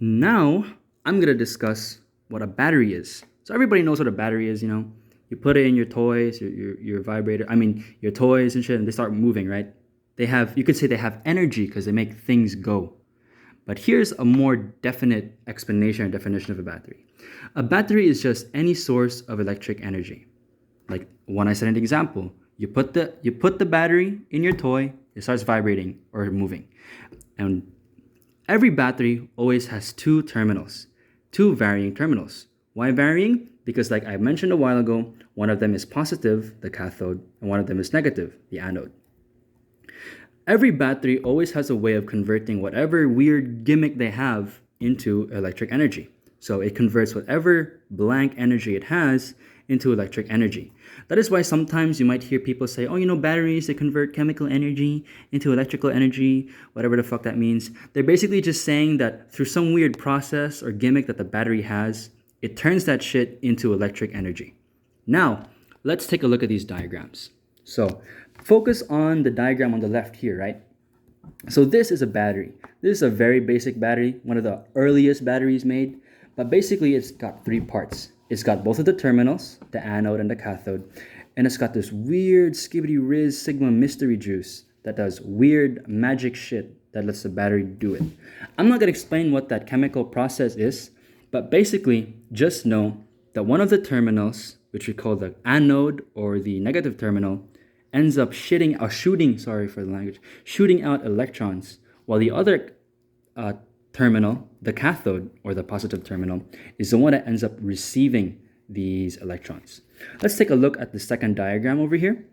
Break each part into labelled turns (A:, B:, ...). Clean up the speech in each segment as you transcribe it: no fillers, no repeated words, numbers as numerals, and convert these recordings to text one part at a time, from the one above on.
A: Now, I'm gonna discuss what a battery is. So everybody knows what a battery is, you know. You put it in your toys, your vibrator, your toys and shit, and they start moving, right? You could say they have energy because they make things go. But here's a more definite explanation or definition of a battery. A battery is just any source of electric energy. Like when I said an example, you put the battery in your toy, it starts vibrating or moving. And every battery always has two varying terminals. Why varying? Because, like I mentioned a while ago, one of them is positive, the cathode, and one of them is negative, the anode. Every battery always has a way of converting whatever weird gimmick they have into electric energy. So it converts whatever blank energy it has into electric energy. That is why sometimes you might hear people say, oh, batteries, they convert chemical energy into electrical energy, whatever the fuck that means. They're basically just saying that through some weird process or gimmick that the battery has, it turns that shit into electric energy. Now, let's take a look at these diagrams. So, focus on the diagram on the left here, right? So this is a battery. This is a very basic battery, one of the earliest batteries made. But basically, it's got three parts. It's got both of the terminals, the anode and the cathode, and it's got this weird skibbity riz sigma mystery juice that does weird magic shit that lets the battery do it. I'm not going to explain what that chemical process is, but basically, just know that one of the terminals, which we call the anode or the negative terminal, ends up shooting out electrons, while the other terminal, the cathode or the positive terminal, is the one that ends up receiving these electrons. Let's take a look at the second diagram over here.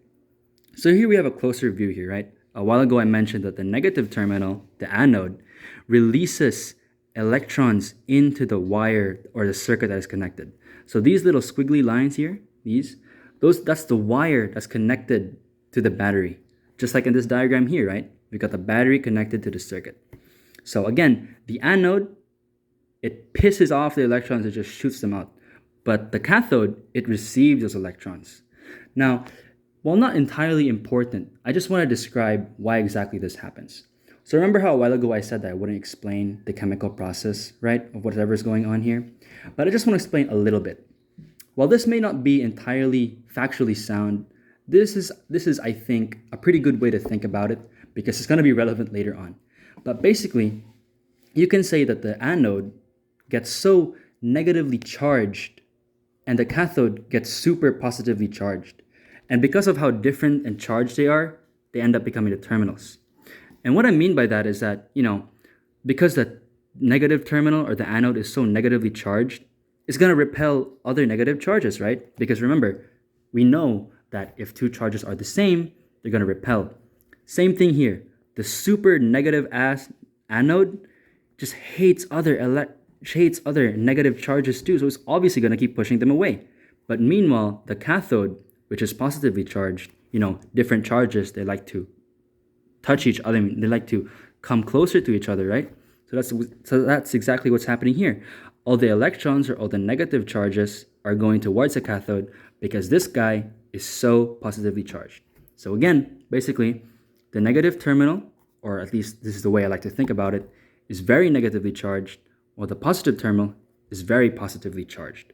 A: So here we have a closer view here, right? A while ago I mentioned that the negative terminal, the anode, releases electrons into the wire or the circuit that is connected. So these little squiggly lines here, that's the wire that's connected to the battery. Just like in this diagram here, right? We got the battery connected to the circuit. So again, the anode, it pisses off the electrons, it just shoots them out. But the cathode, it receives those electrons. Now, while not entirely important, I just want to describe why exactly this happens. So remember how a while ago I said that I wouldn't explain the chemical process, right, of whatever's going on here? But I just want to explain a little bit. While this may not be entirely factually sound, this is I think a pretty good way to think about it because it's going to be relevant later on. But basically, you can say that the anode gets so negatively charged and the cathode gets super positively charged. And because of how different and charged they are, they end up becoming the terminals. And what I mean by that is that, because the negative terminal or the anode is so negatively charged, it's going to repel other negative charges, right? Because remember, we know that if two charges are the same, they're going to repel. Same thing here. The super negative ass anode just hates other negative charges too, so it's obviously going to keep pushing them away. But meanwhile, the cathode, which is positively charged, different charges, they like to touch each other. They like to come closer to each other, right? So that's exactly what's happening here. All the electrons or all the negative charges are going towards the cathode because this guy is so positively charged. So again, basically, the negative terminal, or at least this is the way I like to think about it, is very negatively charged, while the positive terminal is very positively charged.